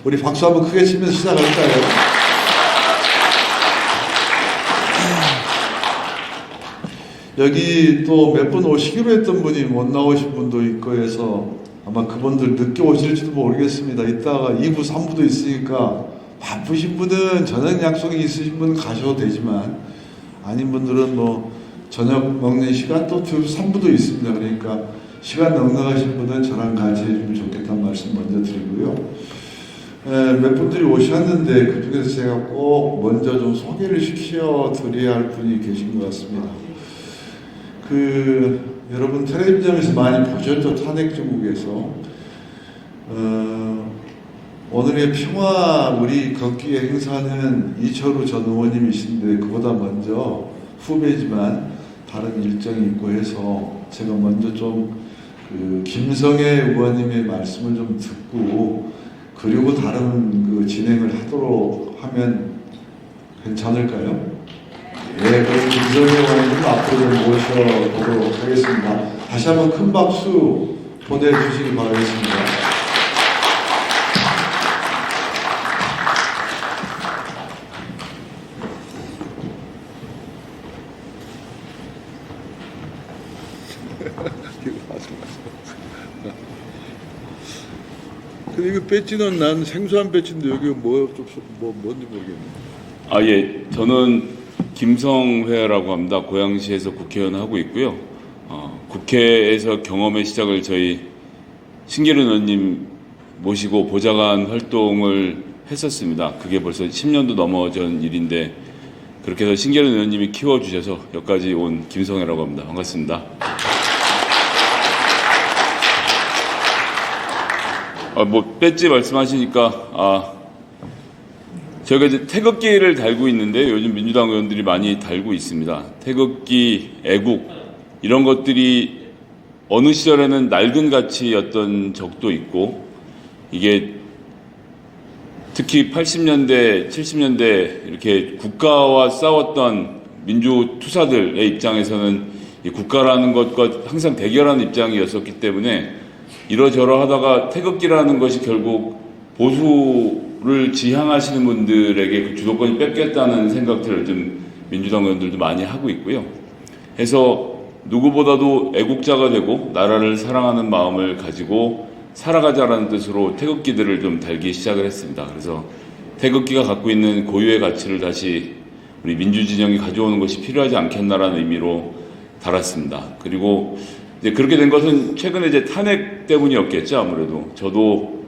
우리 박수 한번 크게 치면서 시작할까요? 여기 또 몇 분 오시기로 했던 분이 못 나오신 분도 있고 해서 아마 그분들 늦게 오실지도 모르겠습니다. 이따가 2부, 3부도 있으니까 바쁘신 분은 저녁 약속이 있으신 분은 가셔도 되지만 아닌 분들은 뭐 저녁 먹는 시간 또 2, 3부도 있습니다. 그러니까 시간 넉넉하신 분은 저랑 같이 해주면 좋겠다는 말씀 먼저 드리고요. 몇 분들이 오셨는데 그 중에서 제가 꼭 먼저 좀 소개를 시켜 드려야 할 분이 계신 것 같습니다. 여러분 텔레비전에서 많이 보셨죠? 탄핵정국에서 오늘의 평화 우리 걷기의 행사는 이철우 전 의원님이신데 그보다 먼저 후배지만 다른 일정이 있고 해서 제가 먼저 좀 김성애 의원님의 말씀을 좀 듣고 그리고 다른 진행을 하도록 하면 괜찮을까요? 네, 그럼 김성애 의원님 앞으로 좀 모셔보도록 하겠습니다. 다시 한번 큰 박수 보내주시기 바라겠습니다. 근데 이거 배지는 난 생소한 배지인데 여기 뭔지 모르겠네. 예. 저는 김성회라고 합니다. 고양시에서 국회의원 하고 있고요. 국회에서 경험의 시작을 저희 신계륜 의원님 모시고 보좌관 활동을 했었습니다. 그게 벌써 10년도 넘어전 일인데 그렇게 해서 신계륜 의원님이 키워주셔서 여기까지 온 김성회라고 합니다. 반갑습니다. 배지 말씀하시니까 저희가 이제 태극기를 달고 있는데 요즘 민주당 의원들이 많이 달고 있습니다. 태극기, 애국 이런 것들이 어느 시절에는 낡은 가치였던 적도 있고 이게 특히 80년대, 70년대 이렇게 국가와 싸웠던 민주투사들의 입장에서는 이 국가라는 것과 항상 대결하는 입장이었었기 때문에 이러저러 하다가 태극기라는 것이 결국 보수를 지향하시는 분들에게 그 주도권이 뺏겼다는 생각들을 좀 민주당 의원들도 많이 하고 있고요. 해서 누구보다도 애국자가 되고 나라를 사랑하는 마음을 가지고 살아가자라는 뜻으로 태극기들을 좀 달기 시작을 했습니다. 그래서 태극기가 갖고 있는 고유의 가치를 다시 우리 민주진영이 가져오는 것이 필요하지 않겠나라는 의미로 달았습니다. 그리고 이제 그렇게 된 것은 최근에 이제 탄핵 때문이었겠죠. 아무래도 저도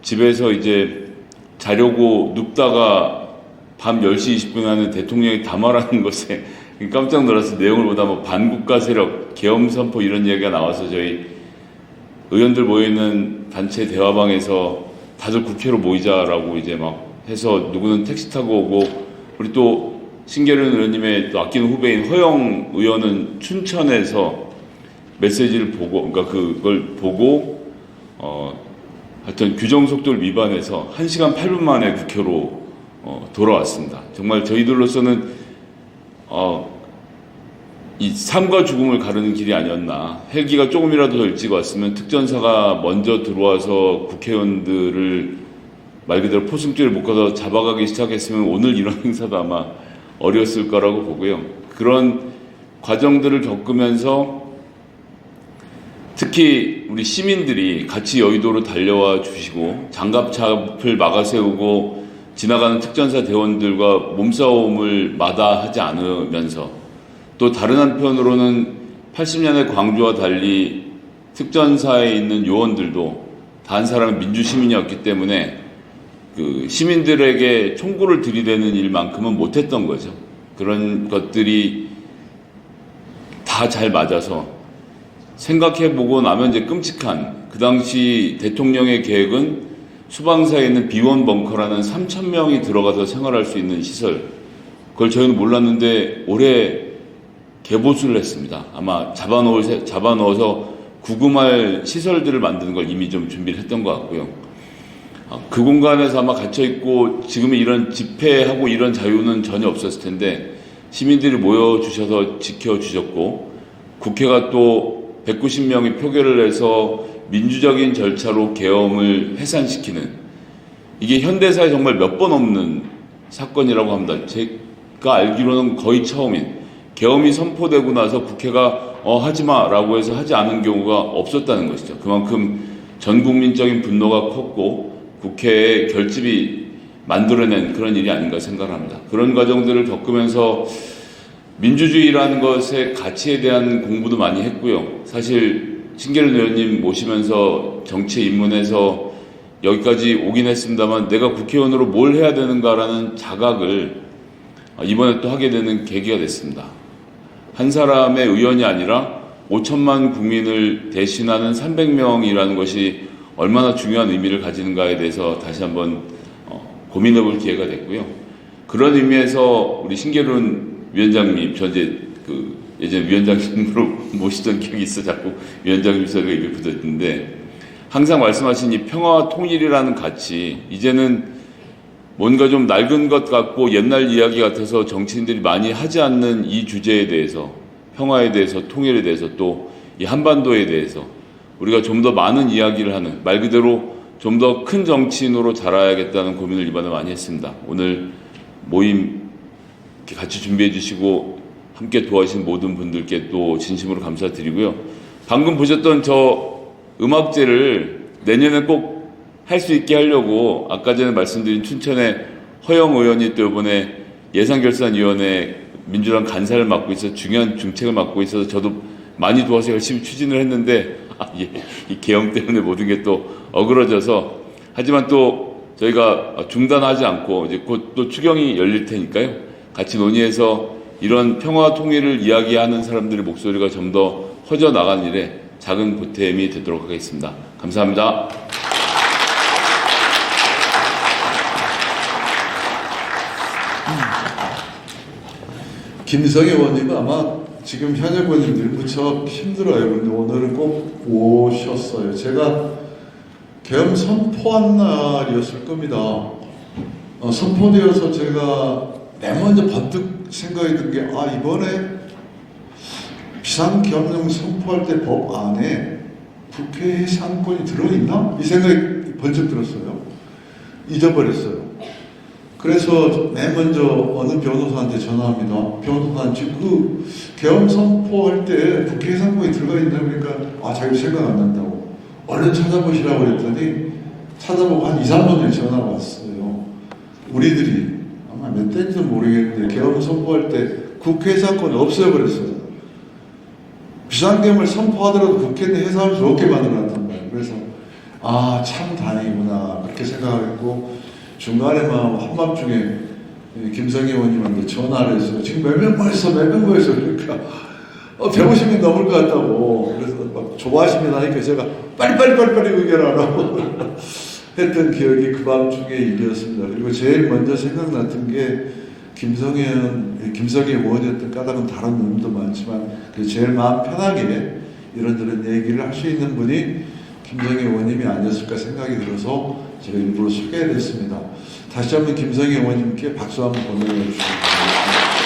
집에서 이제 자려고 눕다가 밤 10시 20분에 하는 대통령이 담화라는 것에 깜짝 놀라서 내용을 보다 반국가 세력, 계엄 선포 이런 얘기가 나와서 저희 의원들 모여있는 단체 대화방에서 다들 국회로 모이자라고 이제 막 해서 누구는 택시 타고 오고 우리 또 신계륜 의원님의 또 아끼는 후배인 허영 의원은 춘천에서 메시지를 보고, 그러니까 그걸 보고, 하여튼 규정 속도를 위반해서 1시간 8분 만에 국회로 돌아왔습니다. 정말 저희들로서는 이 삶과 죽음을 가르는 길이 아니었나. 헬기가 조금이라도 더 일찍 왔으면 특전사가 먼저 들어와서 국회의원들을 말 그대로 포승줄을 묶어서 잡아가기 시작했으면 오늘 이런 행사도 아마 어려웠을 거라고 보고요. 그런 과정들을 겪으면서 특히 우리 시민들이 같이 여의도로 달려와 주시고 장갑차를 막아세우고 지나가는 특전사 대원들과 몸싸움을 마다하지 않으면서 또 다른 한편으로는 80년의 광주와 달리 특전사에 있는 요원들도 다 한 사람은 민주시민이었기 때문에 그 시민들에게 총구를 들이대는 일만큼은 못했던 거죠. 그런 것들이 다 잘 맞아서 생각해보고 나면 이제 끔찍한 그 당시 대통령의 계획은 수방사에 있는 비원 벙커라는 3,000명이 들어가서 생활할 수 있는 시설 그걸 저희는 몰랐는데 올해 개보수를 했습니다. 아마 잡아넣어서 구금할 시설들을 만드는 걸 이미 좀 준비를 했던 것 같고요. 그 공간에서 아마 갇혀있고 지금의 이런 집회하고 이런 자유는 전혀 없었을 텐데 시민들이 모여주셔서 지켜주셨고 국회가 또 190명이 표결을 해서 민주적인 절차로 계엄을 해산시키는 이게 현대사에 정말 몇 번 없는 사건이라고 합니다. 제가 알기로는 거의 처음인, 계엄이 선포되고 나서 국회가 하지마라고 해서 하지 않은 경우가 없었다는 것이죠. 그만큼 전 국민적인 분노가 컸고 국회의 결집이 만들어낸 그런 일이 아닌가 생각합니다. 그런 과정들을 겪으면서 민주주의라는 것의 가치에 대한 공부도 많이 했고요. 사실 신계련 의원님 모시면서 정치에 입문해서 여기까지 오긴 했습니다만 내가 국회의원으로 뭘 해야 되는가라는 자각을 이번에 또 하게 되는 계기가 됐습니다. 한 사람의 의원이 아니라 5천만 국민을 대신하는 300명이라는 것이 얼마나 중요한 의미를 가지는가에 대해서 다시 한번 고민해 볼 기회가 됐고요. 그런 의미에서 우리 신계련 위원장님, 저 이제 예전 위원장님으로 모시던 기억이 있어 자꾸 위원장님 소리가 입에 붙었는데, 항상 말씀하신 이 평화와 통일이라는 가치, 이제는 뭔가 좀 낡은 것 같고 옛날 이야기 같아서 정치인들이 많이 하지 않는 이 주제에 대해서, 평화에 대해서, 통일에 대해서, 또 이 한반도에 대해서 우리가 좀 더 많은 이야기를 하는, 말 그대로 좀 더 큰 정치인으로 자라야겠다는 고민을 이번에 많이 했습니다. 오늘 모임 이렇게 같이 준비해 주시고 함께 도와주신 모든 분들께 또 진심으로 감사드리고요. 방금 보셨던 저 음악제를 내년에 꼭 할 수 있게 하려고 아까 전에 말씀드린 춘천의 허영 의원이 또 이번에 예산결산위원회 민주당 간사를 맡고 있어서 중요한 중책을 맡고 있어서 저도 많이 도와서 열심히 추진을 했는데 이 계엄 때문에 모든 게 또 어그러져서, 하지만 또 저희가 중단하지 않고 이제 곧 또 추경이 열릴 테니까요. 같이 논의해서 이런 평화 통일을 이야기하는 사람들의 목소리가 좀 더 퍼져나가는 일에 작은 보탬이 되도록 하겠습니다. 감사합니다. 김성애 의원님은 아마 지금 현역 의원님들이 무척 힘들어요. 근데 오늘은 꼭 오셨어요. 제가 계엄 선포한 날이었을 겁니다. 선포되어서 제가 맨 먼저 번뜩 생각이 든 게, 이번에 비상경영 선포할 때 법 안에 국회 해산권이 들어있나? 이 생각이 번쩍 들었어요. 잊어버렸어요. 그래서 맨 먼저 어느 변호사한테 전화합니다. 변호사는 지금 계엄 선포할 때 국회 해산권이 들어가 있나? 그러니까 자기 생각 안 난다고. 얼른 찾아보시라고 그랬더니 찾아보고 한 2, 3분 전에 전화가 왔어요. 우리들이 아마 몇 대인지는 모르겠는데 계엄 선포할 때 국회 해산권 없애버렸어요. 비상계엄을 선포하더라도 국회는 해산할 수 없게 만들어놨단 말이에요. 그래서 참 다행이구나 그렇게 생각했고, 중간에만 한밤중에 김성애 의원님한테 전화를 했어요. 지금 몇 명 모였어? 그러니까 150명 넘을 것 같다고. 그래서 막 좋아하시면 하니까 제가 빨리 의결하라고 했던 기억이 그 밤중에 일이었습니다. 그리고 제일 먼저 생각났던 게 김성애 의원이었던 까닭은 다른 의미도 많지만 제일 마음 편하게 이런저런 얘기를 할 수 있는 분이 김성애 의원님이 아니었을까 생각이 들어서 제가 일부러 소개를 했습니다. 다시 한번 김성애 의원님께 박수 한번 보내주시기 바랍니다.